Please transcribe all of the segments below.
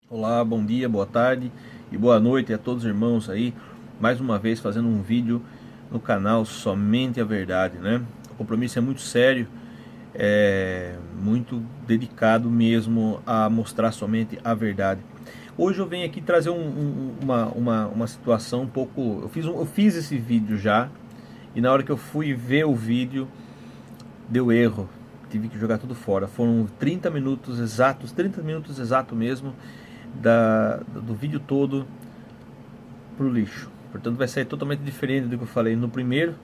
Olá, bom dia, boa tarde e boa noite a todos os irmãos aí. Mais uma vez fazendo um vídeo no canal Somente a Verdade, né? O compromisso é muito sério, é muito dedicado mesmo a mostrar somente a verdade. Hoje eu venho aqui trazer uma situação um pouco... Eu fiz esse vídeo já e na hora que eu fui ver o vídeo deu erro. Tive que jogar tudo fora. Foram 30 minutos exatos, 30 minutos exato mesmo do vídeo todo pro lixo. Portanto vai sair totalmente diferente do que eu falei no primeiro.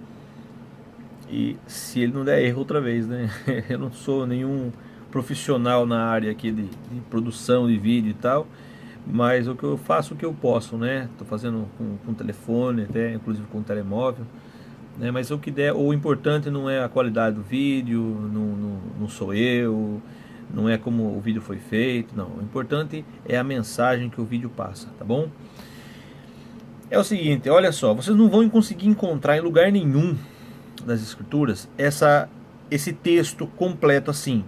E se ele não der erro outra vez, né? Eu não sou nenhum profissional na área aqui de produção de vídeo e tal, mas o que eu faço, o que eu posso, né? Tô fazendo com telefone, até inclusive com telemóvel, né? Mas o que der, o importante não é a qualidade do vídeo, não sou eu, não é como o vídeo foi feito, não. O importante é a mensagem que o vídeo passa, tá bom? É o seguinte, olha só, vocês não vão conseguir encontrar em lugar nenhum das escrituras esse texto completo assim.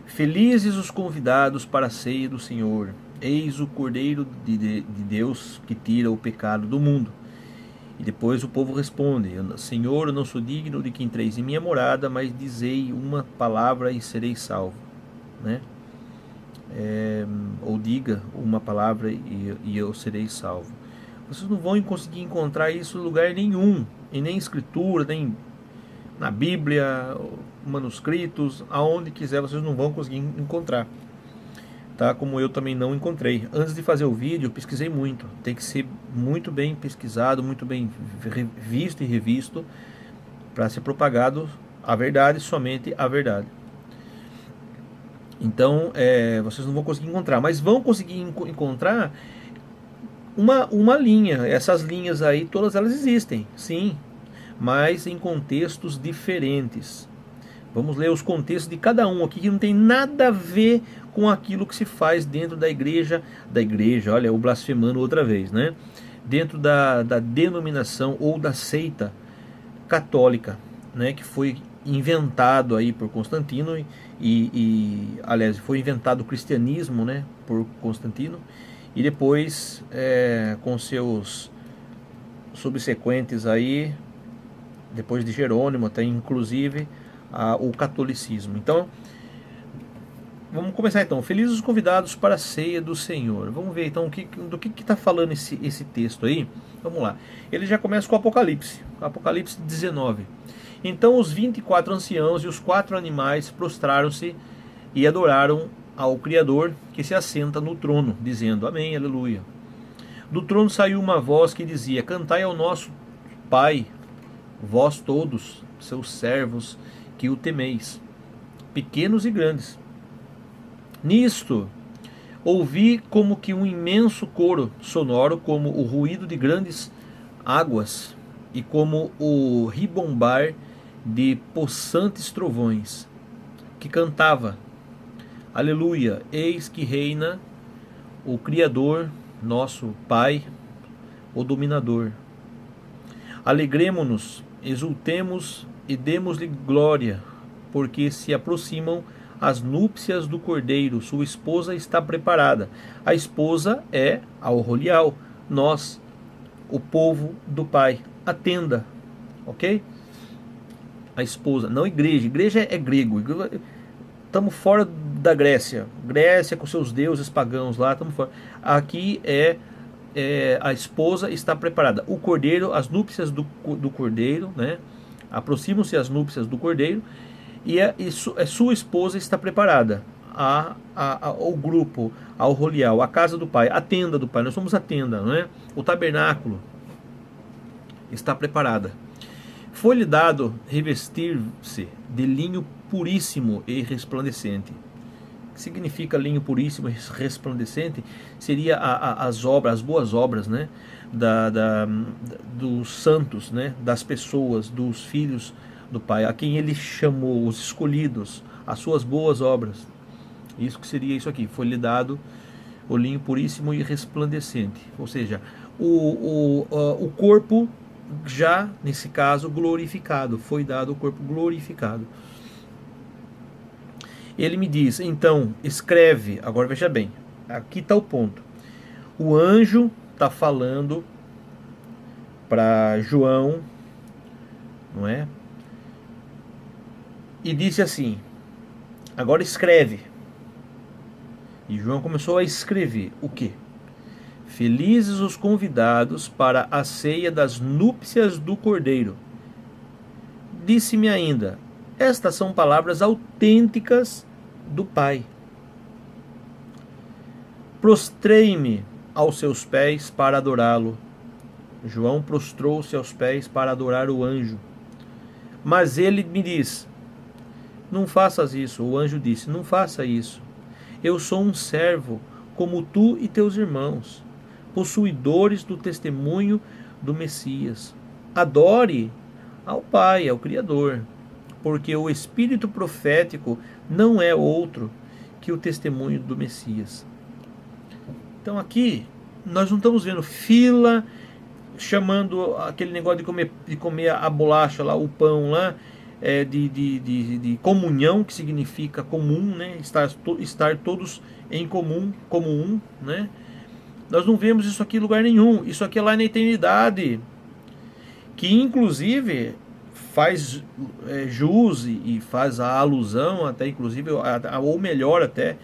Felizes os convidados para a ceia do Senhor, eis o Cordeiro de Deus que tira o pecado do mundo. E depois o povo responde: Senhor, eu não sou digno de que entreis em minha morada, mas dizei uma palavra e serei salvo, né? Ou diga uma palavra e eu serei salvo. Vocês não vão conseguir encontrar isso em lugar nenhum, e nem escritura, nem na Bíblia, manuscritos, aonde quiser vocês não vão conseguir encontrar, tá? Como eu também não encontrei. Antes de fazer o vídeo, eu pesquisei muito. Tem que ser muito bem pesquisado, muito bem visto e revisto para ser propagado a verdade, somente a verdade. Então, vocês não vão conseguir encontrar, mas vão conseguir encontrar uma linha. Essas linhas aí, todas elas existem, sim, mas em contextos diferentes. Vamos ler os contextos de cada um aqui, que não tem nada a ver com aquilo que se faz dentro da igreja, olha, o blasfemando outra vez, né? Dentro da denominação ou da seita católica, né? Que foi inventado aí por Constantino aliás, foi inventado o cristianismo, né? Por Constantino e depois com seus subsequentes aí, depois de Jerônimo, até inclusive o catolicismo. Então, vamos começar então. Felizes os convidados para a ceia do Senhor. Vamos ver então do que está falando esse texto aí. Vamos lá. Ele já começa com o Apocalipse. Apocalipse 19. Então os 24 anciãos e os 4 animais prostraram-se e adoraram ao Criador que se assenta no trono, dizendo amém, aleluia. Do trono saiu uma voz que dizia: cantai ao nosso Pai, vós todos, seus servos, que o temeis, pequenos e grandes. Nisto ouvi como que um imenso coro sonoro, como o ruído de grandes águas e como o ribombar de possantes trovões, que cantava: aleluia, eis que reina o Criador, nosso Pai, o dominador. Alegremo-nos, exultemos e demos-lhe glória, porque se aproximam as núpcias do Cordeiro, sua esposa está preparada. A esposa é a Rolial, nós, o povo do Pai, a tenda, ok? A esposa, não igreja, igreja é grego, estamos fora da Grécia, Grécia com seus deuses pagãos lá, estamos fora. Aqui a esposa está preparada, o cordeiro, as núpcias do cordeiro, né? Aproximam-se as núpcias do cordeiro e a sua esposa está preparada. O grupo, ao Rolial, a casa do Pai, a tenda do Pai, nós somos a tenda, não é? O tabernáculo está preparada. Foi-lhe dado revestir-se de linho puríssimo e resplandecente. O que significa linho puríssimo e resplandecente? Seria as obras, as boas obras, né? Dos santos, né? Das pessoas, dos filhos do Pai, a quem ele chamou, os escolhidos, as suas boas obras. Isso que seria isso aqui. Foi-lhe dado o linho puríssimo e resplandecente. Ou seja, o corpo já, nesse caso, glorificado. Foi dado o corpo glorificado. Ele me diz, então, escreve. Agora veja bem, aqui está o ponto. O anjo está falando para João, não é? E disse assim, agora escreve. E João começou a escrever. O quê? Felizes os convidados para a ceia das núpcias do Cordeiro. Disse-me ainda, estas são palavras autênticas do Pai. Prostrei-me aos seus pés para adorá-lo. João prostrou-se aos pés para adorar o anjo. Mas ele me diz, não faças isso. O anjo disse, não faça isso. Eu sou um servo, como tu e teus irmãos, possuidores do testemunho do Messias. Adore ao Pai, ao Criador, porque o espírito profético não é outro que o testemunho do Messias. Então aqui, nós não estamos vendo fila, chamando aquele negócio de comer a bolacha lá, o pão lá, de comunhão, que significa comum, né? Estar todos em comum, como um, né? Nós não vemos isso aqui em lugar nenhum. Isso aqui é lá na eternidade, que inclusive faz jus e faz a alusão até, inclusive, ou melhor até,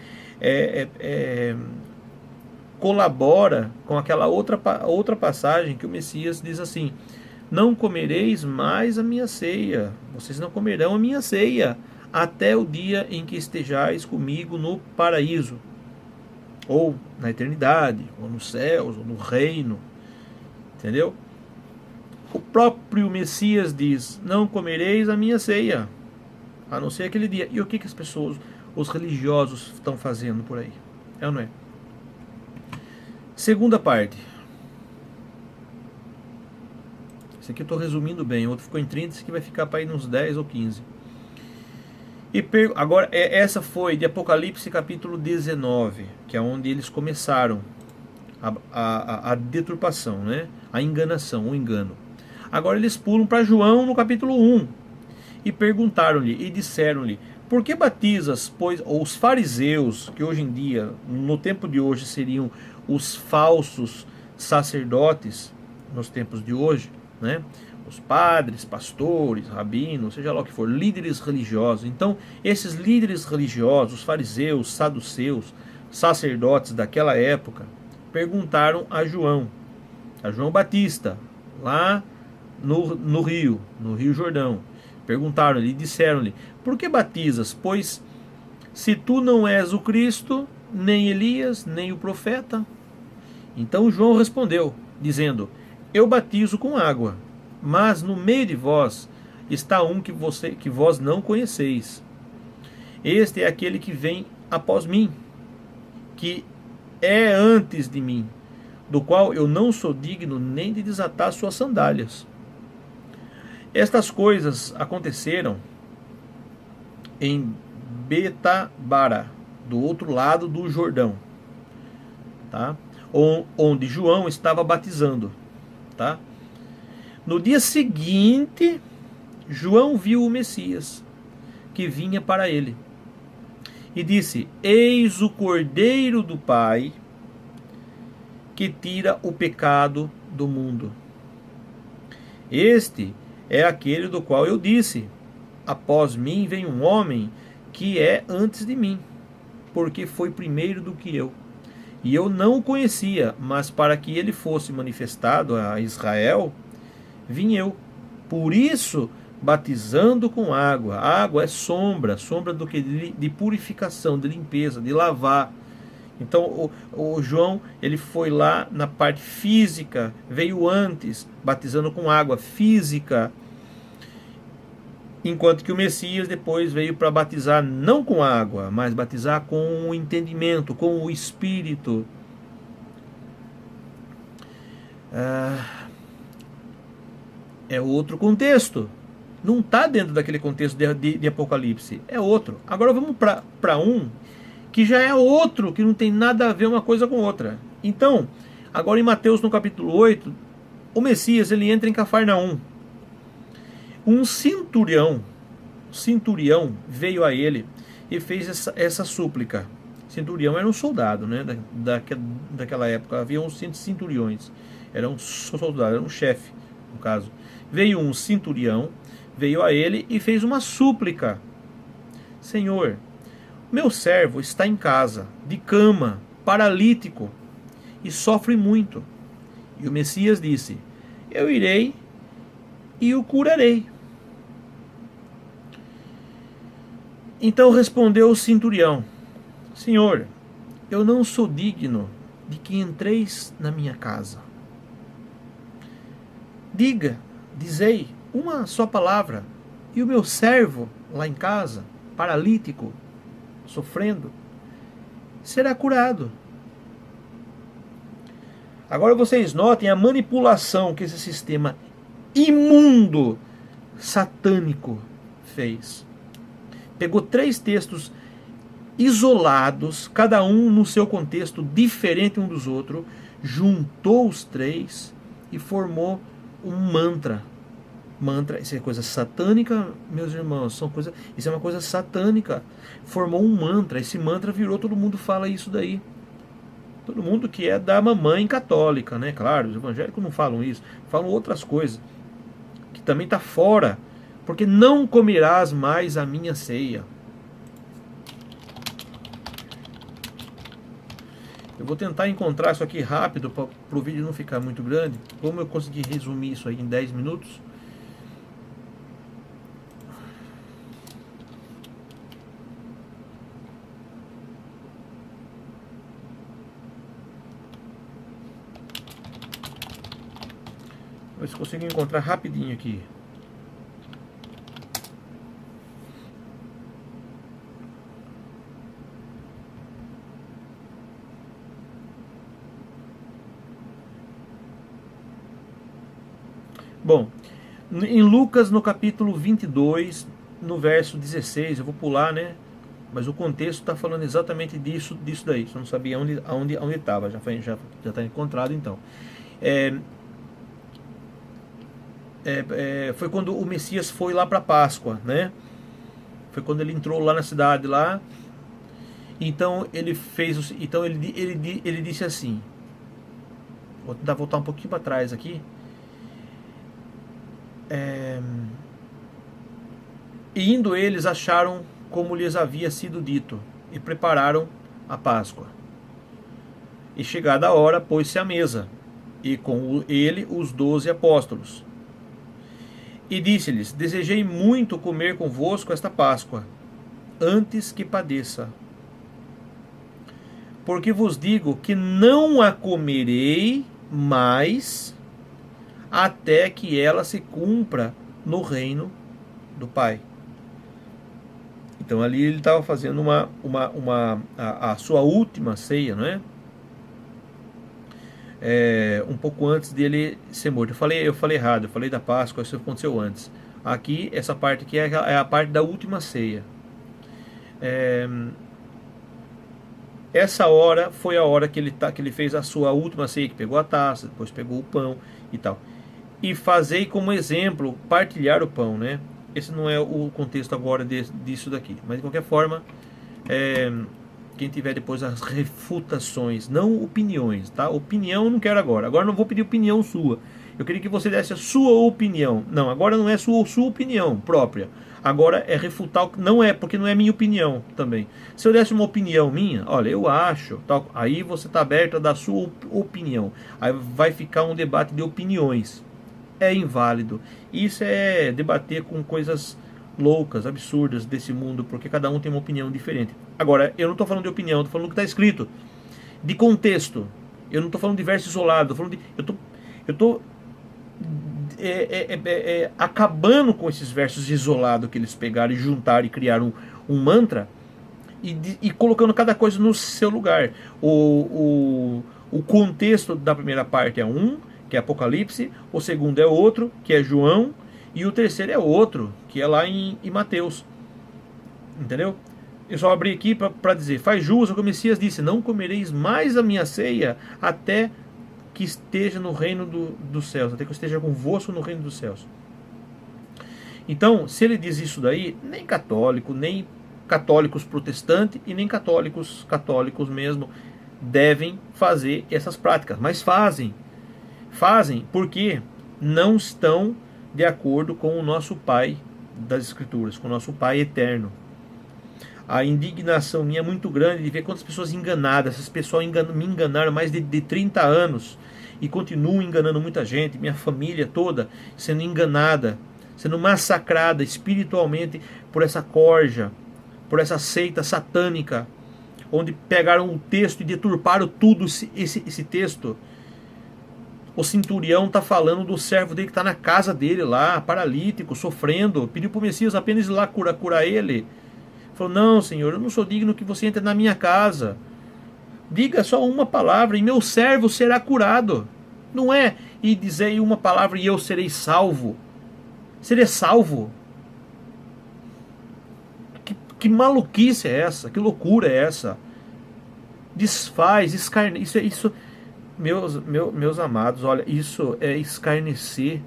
colabora com aquela outra passagem que o Messias diz assim, não comereis mais a minha ceia, vocês não comerão a minha ceia, até o dia em que estejais comigo no paraíso, ou na eternidade, ou nos céus, ou no reino, entendeu? O próprio Messias diz, não comereis a minha ceia, a não ser aquele dia. E o que as pessoas, os religiosos, estão fazendo por aí? É ou não é? Segunda parte. Esse aqui eu estou resumindo bem, o outro ficou em 30, esse aqui vai ficar para ir nos 10 ou 15. Agora, essa foi de Apocalipse capítulo 19, que é onde eles começaram a deturpação, né? A enganação, o engano. Agora eles pulam para João no capítulo 1 e perguntaram-lhe e disseram-lhe, por que batizas, pois os fariseus, que hoje em dia, no tempo de hoje, seriam os falsos sacerdotes, nos tempos de hoje, né? Os padres, pastores, rabinos, seja lá o que for, líderes religiosos. Então, esses líderes religiosos, fariseus, saduceus, sacerdotes daquela época, perguntaram a João Batista, lá no Rio Jordão. Perguntaram-lhe e disseram-lhe, por que batizas? Pois se tu não és o Cristo, nem Elias, nem o profeta. Então João respondeu, dizendo, eu batizo com água, mas no meio de vós está um que vós não conheceis. Este é aquele que vem após mim, que é antes de mim, do qual eu não sou digno nem de desatar suas sandálias. Estas coisas aconteceram em Betabara, do outro lado do Jordão, tá? Onde João estava batizando, tá? No dia seguinte, João viu o Messias, que vinha para ele, e disse, eis o Cordeiro do Pai, que tira o pecado do mundo. Este é aquele do qual eu disse, após mim vem um homem que é antes de mim, porque foi primeiro do que eu. E eu não o conhecia, mas para que ele fosse manifestado a Israel, vim eu. Por isso, batizando com água. A água é sombra do que? De purificação, de limpeza, de lavar. Então o João, ele foi lá na parte física, veio antes, batizando com água física, enquanto que o Messias depois veio para batizar não com água, mas batizar com o entendimento, com o Espírito. É outro contexto, não está dentro daquele contexto de Apocalipse, é outro. Agora vamos para um que já é outro, que não tem nada a ver uma coisa com outra. Então, agora em Mateus no capítulo 8, o Messias, ele entra em Cafarnaum. Um centurião veio a ele e fez essa súplica. Centurião era um soldado, né? Daquela época havia uns centuriões, era um soldado, era um chefe, no caso. Veio um centurião, veio a ele e fez uma súplica: Senhor, meu servo está em casa, de cama, paralítico, e sofre muito. E o Messias disse: eu irei e o curarei. Então respondeu o centurião: Senhor, eu não sou digno de que entreis na minha casa. Dizei uma só palavra, e o meu servo lá em casa, paralítico, sofrendo, será curado. Agora vocês notem a manipulação que esse sistema imundo, satânico, fez. Pegou 3 textos isolados, cada um no seu contexto diferente um dos outros, juntou os 3 e formou um mantra. Mantra, isso é coisa satânica, meus irmãos, isso é uma coisa satânica. Formou um mantra, esse mantra virou, todo mundo fala isso daí. Todo mundo que é da mamãe católica, né? Claro, os evangélicos não falam isso, falam outras coisas, que também está fora, porque não comerás mais a minha ceia. Eu vou tentar encontrar isso aqui rápido, para o vídeo não ficar muito grande. Como eu consegui resumir isso aí em 10 minutos? Vou ver se consigo encontrar rapidinho aqui. Bom, em Lucas, no capítulo 22, no verso 16, eu vou pular, né? Mas o contexto está falando exatamente disso daí. Você não sabia onde estava, já está encontrado então. Foi quando o Messias foi lá para Páscoa, né? Foi quando ele entrou lá na cidade lá. Então ele fez, então ele disse assim. Vou tentar voltar um pouquinho para trás aqui. E indo eles acharam como lhes havia sido dito e prepararam a Páscoa. E chegada a hora, pôs-se à mesa, e com ele os 12 apóstolos. E disse-lhes: desejei muito comer convosco esta Páscoa, antes que padeça. Porque vos digo que não a comerei mais, até que ela se cumpra no reino do Pai. Então ali ele estava fazendo a sua última ceia, não é? Um pouco antes dele ser morto. Eu falei errado, eu falei da Páscoa, isso aconteceu antes. Aqui, essa parte aqui é a parte da última ceia. Essa hora foi a hora que ele fez a sua última ceia, que pegou a taça, depois pegou o pão e tal. E fazei como exemplo, partilhar o pão, né? Esse não é o contexto agora disso daqui. Mas de qualquer forma, quem tiver depois as refutações, não opiniões, tá? Opinião eu não quero agora. Agora não vou pedir opinião sua. Eu queria que você desse a sua opinião. Não, agora não é sua opinião própria. Agora é refutar, não é, porque não é minha opinião também. Se eu desse uma opinião minha, olha, eu acho, tal, aí você está aberto a dar a sua opinião. Aí vai ficar um debate de opiniões. É inválido. Isso é debater com coisas loucas, absurdas desse mundo, porque cada um tem uma opinião diferente. Agora, eu não estou falando de opinião, estou falando do que está escrito, de contexto. Eu não estou falando de verso isolado, eu estou acabando com esses versos isolados que eles pegaram e juntaram e criaram um mantra e colocando cada coisa no seu lugar. O contexto da primeira parte é que é Apocalipse, o segundo é outro, que é João, e o terceiro é outro, que é lá em Mateus. Entendeu? Eu só abri aqui para dizer: faz jus ao que o Messias disse: não comereis mais a minha ceia até que esteja no reino dos céus, até que eu esteja convosco no reino dos céus. Então, se ele diz isso daí, nem católico, nem católicos protestantes e nem católicos mesmo, devem fazer essas práticas. Mas fazem porque não estão de acordo com o nosso Pai das Escrituras, com o nosso Pai eterno. A indignação minha é muito grande de ver quantas pessoas enganadas. Essas pessoas me enganaram mais de 30 anos e continuam enganando muita gente, minha família toda sendo enganada, sendo massacrada espiritualmente por essa corja, por essa seita satânica, onde pegaram o texto e deturparam tudo esse texto. O centurião está falando do servo dele que está na casa dele lá, paralítico, sofrendo, pediu para o Messias apenas ir lá curar ele. Falou, não, Senhor, eu não sou digno que você entre na minha casa. Diga só uma palavra e meu servo será curado. Não é e dizer uma palavra e eu serei salvo. Serei salvo. Que maluquice é essa? Que loucura é essa? Desfaz, escarnece. Isso, meus amados, olha, isso é escarnecer.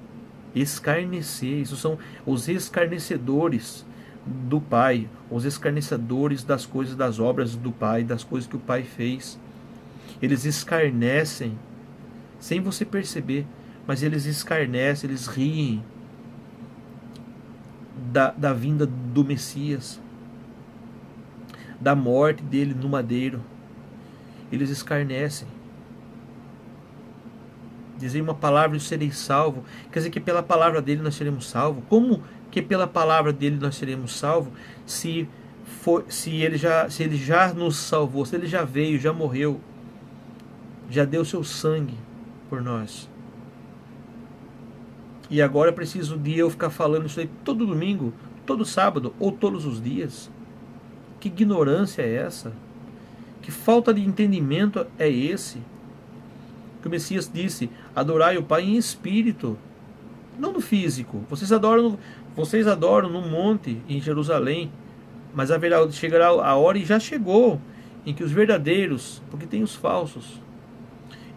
Escarnecer. Isso são os escarnecedores do Pai, os escarnecedores das coisas, das obras do Pai, das coisas que o Pai fez. Eles escarnecem sem você perceber, mas eles escarnecem, eles riem da vinda do Messias, da morte dele no madeiro. Eles escarnecem. Dizer uma palavra e serei salvo, quer dizer que pela palavra dele nós seremos salvos. Como que pela palavra dele nós seremos salvos se ele já nos salvou, se ele já veio, já morreu, já deu seu sangue por nós? E agora é preciso de eu ficar falando isso aí todo domingo, todo sábado ou todos os dias? Que ignorância é essa? Que falta de entendimento é esse? Que o Messias disse, adorai o Pai em espírito, não no físico. Vocês adoram no monte em Jerusalém, mas chegará a hora, e já chegou, em que os verdadeiros, porque tem os falsos,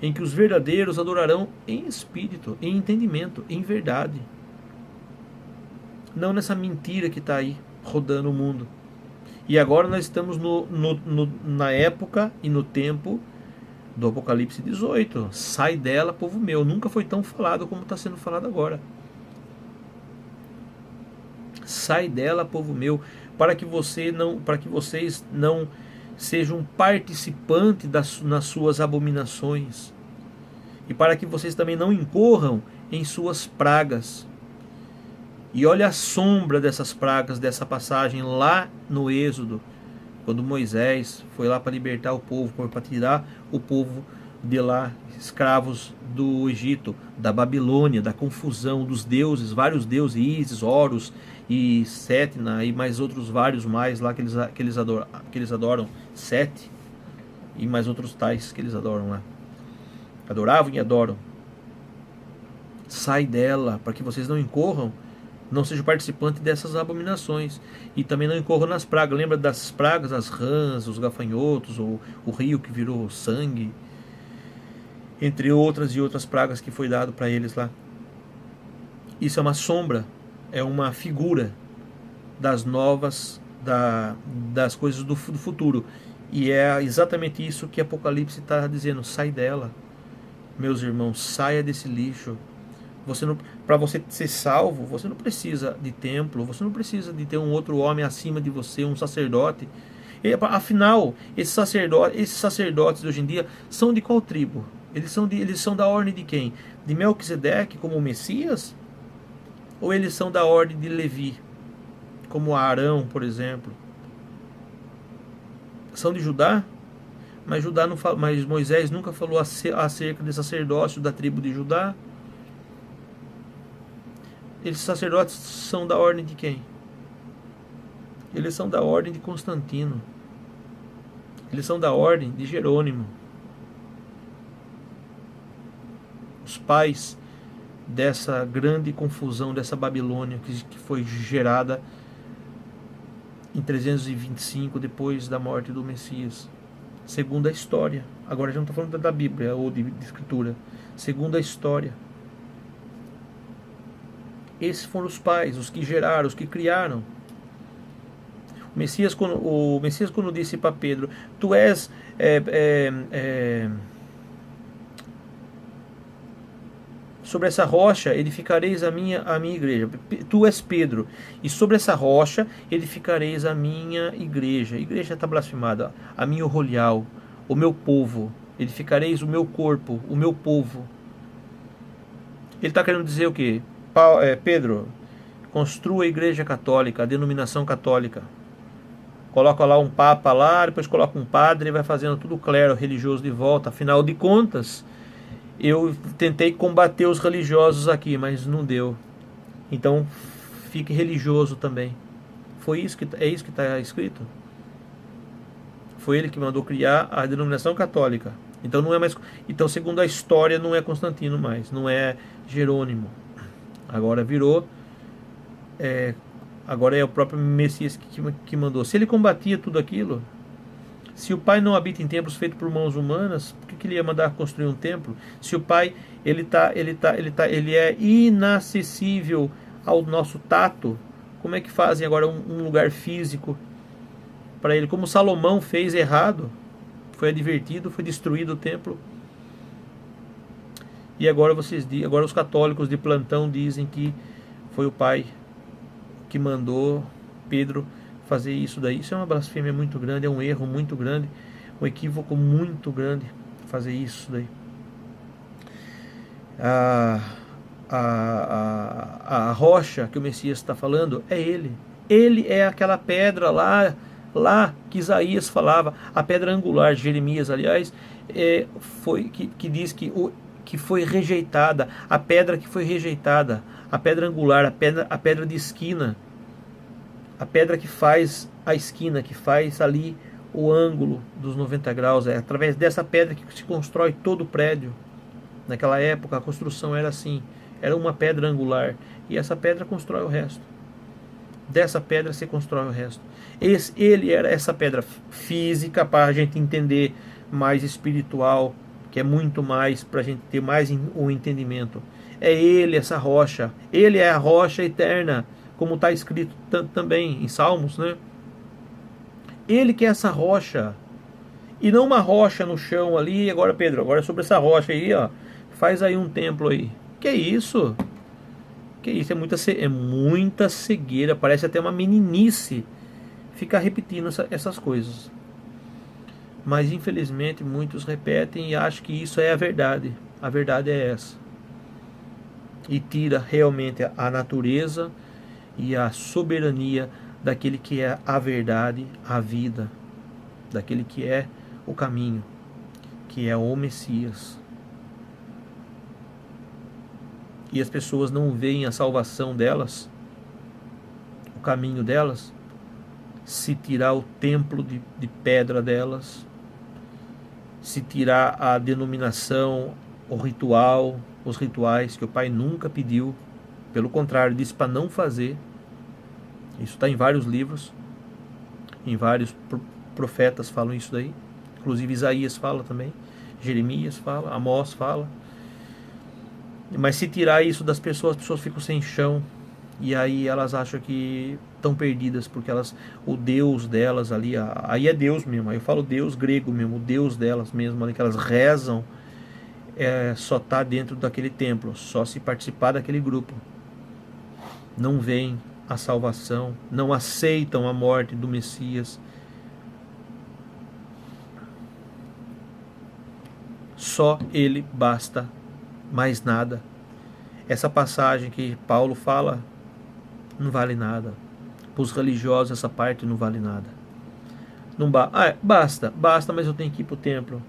em que os verdadeiros adorarão em espírito, em entendimento, em verdade. Não nessa mentira que está aí rodando o mundo. E agora nós estamos na época e no tempo do Apocalipse 18. Sai dela, povo meu. Nunca foi tão falado como está sendo falado agora. Sai dela, povo meu, para que vocês não sejam participantes nas suas abominações, e para que vocês também não incorram em suas pragas. E olha a sombra dessas pragas, dessa passagem lá no Êxodo, quando Moisés foi lá para libertar o povo, para tirar o povo de lá, escravos do Egito, da Babilônia, da confusão dos deuses, vários deuses, Ísis, Horus e Sétna, e mais outros vários mais lá que eles adoram, Sete, e mais outros tais que eles adoram lá. Adoravam e adoram. Sai dela, para que vocês não incorram, não sejam participantes dessas abominações, e também não incorram nas pragas. Lembra das pragas, as rãs, os gafanhotos, o rio que virou sangue, entre outras e outras pragas que foi dado para eles lá. Isso é uma sombra, é uma figura das novas, das coisas do futuro, e é exatamente isso que Apocalipse está dizendo. Sai dela, meus irmãos, saia desse lixo. Para você ser salvo, você não precisa de templo, você não precisa de ter um outro homem acima de você, um sacerdote. Afinal, esses sacerdotes de hoje em dia são de qual tribo? Eles são da ordem de quem? De Melquisedeque, como o Messias? Ou eles são da ordem de Levi, como Arão, por exemplo? São de Judá? Mas Moisés nunca falou acerca de sacerdócio da tribo de Judá. Esses sacerdotes são da ordem de quem? Eles são da ordem de Constantino. Eles são da ordem de Jerônimo. Os pais dessa grande confusão, dessa Babilônia que foi gerada em 325 depois da morte do Messias. Segundo a história. Agora já não estou falando da Bíblia ou de Escritura. Segundo a história. Esses foram os pais, os que geraram, os que criaram. O Messias quando disse para Pedro, tu és é, é, é, sobre essa rocha edificareis a minha igreja. Tu és Pedro, e sobre essa rocha edificareis a minha igreja. A igreja está blasfemada. A minha rolial, o meu povo. Edificareis o meu corpo, o meu povo. Ele está querendo dizer o quê? Pedro, construa a igreja católica, a denominação católica. Coloca lá um papa lá, depois coloca um padre e vai fazendo tudo clero religioso de volta. Afinal de contas, eu tentei combater os religiosos aqui, mas não deu. Então, fique religioso também. É isso que está escrito. Foi ele que mandou criar a denominação católica. Então não é mais. Então, segundo a história, não é Constantino mais, não é Jerônimo. Agora virou. Agora é o próprio Messias que mandou. Se ele combatia tudo aquilo, se o Pai não habita em templos feitos por mãos humanas, por que ele ia mandar construir um templo? Se o Pai ele é inacessível ao nosso tato, como é que fazem agora um lugar físico para ele? Como Salomão fez errado, foi advertido, foi destruído o templo. E agora agora os católicos de plantão dizem que foi o Pai que mandou Pedro fazer isso daí. Isso é uma blasfêmia muito grande, é um erro muito grande, um equívoco muito grande fazer isso daí. A rocha que o Messias está falando é ele. Ele é aquela pedra lá que Isaías falava, a pedra angular, Jeremias, aliás, que diz que foi rejeitada, a pedra que foi rejeitada, a pedra angular, a pedra de esquina, a pedra que faz a esquina, que faz ali o ângulo dos 90 graus. É através dessa pedra que se constrói todo o prédio. Naquela época a construção era assim, era uma pedra angular, e essa pedra constrói o resto. Dessa pedra se constrói o resto. Ele era essa pedra física, para a gente entender, mais espiritual, que é muito mais, para a gente ter mais o entendimento. É ele, essa rocha. Ele é a rocha eterna, como está escrito também em Salmos, né? Ele que é essa rocha, e não uma rocha no chão ali. Agora, Pedro, agora sobre essa rocha aí, ó, faz aí um templo aí. Que isso? Que isso? É muita cegueira, parece até uma meninice ficar repetindo essas coisas. Mas infelizmente muitos repetem e acham que isso é a verdade. A verdade é essa. E tira realmente a natureza e a soberania daquele que é a verdade, a vida, daquele que é o caminho, que é o Messias. E as pessoas não veem a salvação delas, o caminho delas, se tirar o templo de pedra delas, se tirar a denominação, o ritual, os rituais que o Pai nunca pediu, pelo contrário, disse para não fazer. Isso está em vários livros, em vários profetas falam isso daí, inclusive Isaías fala também, Jeremias fala, Amós fala. Mas se tirar isso das pessoas, as pessoas ficam sem chão, e aí elas acham que estão perdidas, porque o Deus delas ali, aí é Deus mesmo, aí eu falo Deus grego mesmo, o Deus delas mesmo, ali que elas rezam, só está dentro daquele templo, só se participar daquele grupo. Não veem a salvação, não aceitam a morte do Messias. Só ele basta, mais nada. Essa passagem que Paulo fala não vale nada. Para os religiosos essa parte não vale nada. Não basta, mas eu tenho que ir para o templo.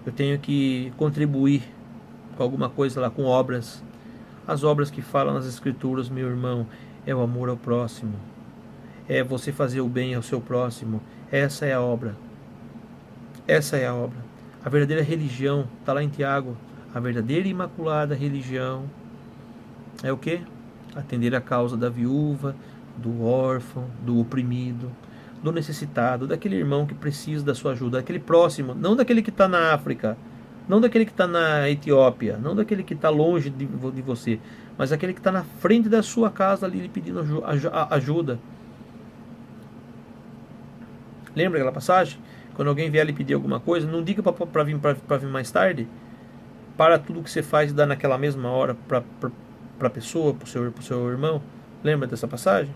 Eu tenho que contribuir com alguma coisa lá, com obras. As obras que falam nas escrituras, meu irmão, é o amor ao próximo. É você fazer o bem ao seu próximo. Essa é a obra. Essa é a obra. A verdadeira religião, está lá em Tiago, a verdadeira e imaculada religião é o quê? Atender a causa da viúva, do órfão, do oprimido, do necessitado, daquele irmão que precisa da sua ajuda, daquele próximo, não daquele que está na África, não daquele que está na Etiópia, não daquele que está longe de você, mas aquele que está na frente da sua casa ali lhe pedindo ajuda. Lembra aquela passagem? Quando alguém vier lhe pedir alguma coisa, não diga para vir mais tarde. Para tudo que você faz e dá naquela mesma hora para a pessoa, para o seu irmão. Lembra dessa passagem?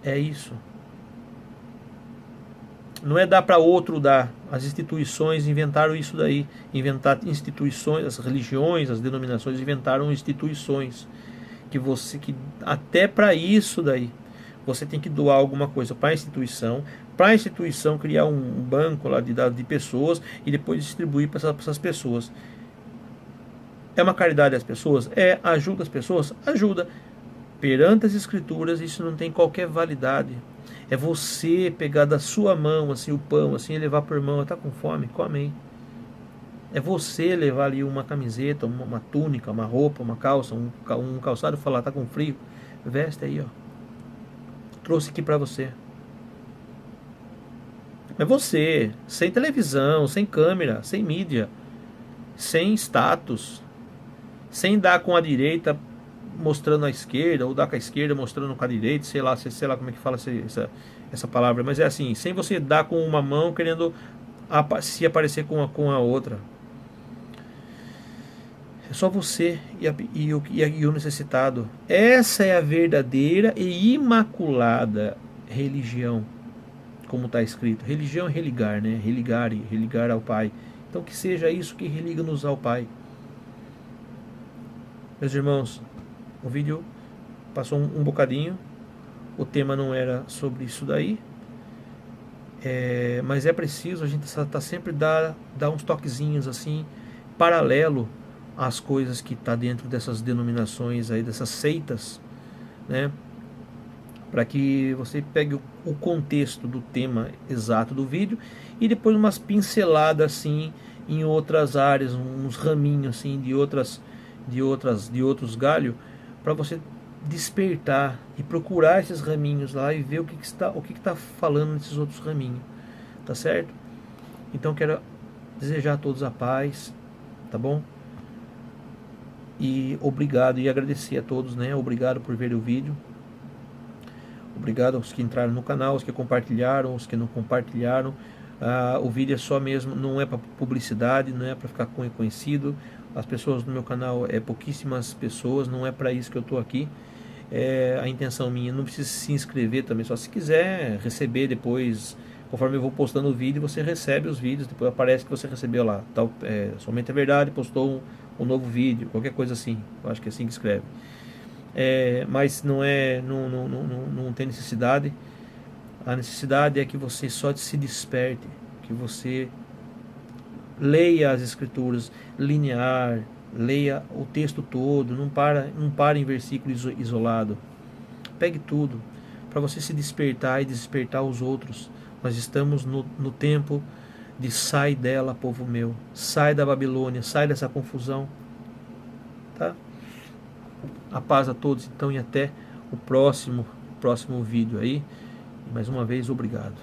É isso. Não é dar para outro dar. As instituições inventaram isso daí. Inventaram instituições, as religiões, as denominações inventaram instituições. Que até para isso daí você tem que doar alguma coisa para a instituição criar um banco lá de dados de pessoas e depois distribuir para essas pessoas. É uma caridade às pessoas? É. Ajuda as pessoas? Ajuda. Perante as escrituras isso não tem qualquer validade. É você pegar da sua mão assim o pão assim e levar para o irmão. Está com fome? Come aí. É você levar ali uma camiseta, uma túnica, uma roupa, uma calça, um calçado e falar, tá com frio? Veste aí, ó. Trouxe aqui para você. É você, sem televisão, sem câmera, sem mídia, sem status, sem dar com a direita mostrando a esquerda, ou dar com a esquerda mostrando com a direita, sei lá como é que fala essa palavra, mas é assim, sem você dar com uma mão querendo se aparecer com a outra. É só você e o necessitado. Essa é a verdadeira e imaculada religião, como está escrito. Religião é religar, né? Religar ao Pai. Então que seja isso que religa-nos ao Pai. Meus irmãos, o vídeo passou um bocadinho. O tema não era sobre isso daí. Mas é preciso a gente tá sempre dar uns toquezinhos assim, paralelo às coisas que está dentro dessas denominações aí, dessas seitas, né? Para que você pegue o contexto do tema exato do vídeo e depois umas pinceladas assim em outras áreas, uns raminhos assim de outros galhos, para você despertar e procurar esses raminhos lá e ver o que está falando nesses outros raminhos, tá certo? Então quero desejar a todos a paz, tá bom? E obrigado e agradecer a todos, né? Obrigado por ver o vídeo. Obrigado aos que entraram no canal, os que compartilharam, os que não compartilharam. O vídeo é só mesmo, não é para publicidade, não é para ficar conhecido. As pessoas no meu canal pouquíssimas pessoas, não é para isso que eu estou aqui. A intenção minha, não precisa se inscrever também, só se quiser receber depois, conforme eu vou postando o vídeo, você recebe os vídeos, depois aparece que você recebeu lá, somente é verdade, postou um novo vídeo, qualquer coisa assim, eu acho que é assim que escreve. Mas não tem necessidade. A necessidade é que você só se desperte, que você leia as escrituras linear, leia o texto todo, não para em versículo isolado. Pegue tudo para você se despertar e despertar os outros. Nós estamos no tempo de sai dela, povo meu, sai da Babilônia, sai dessa confusão, tá? A paz a todos então, e até o próximo vídeo aí. E mais uma vez, obrigado.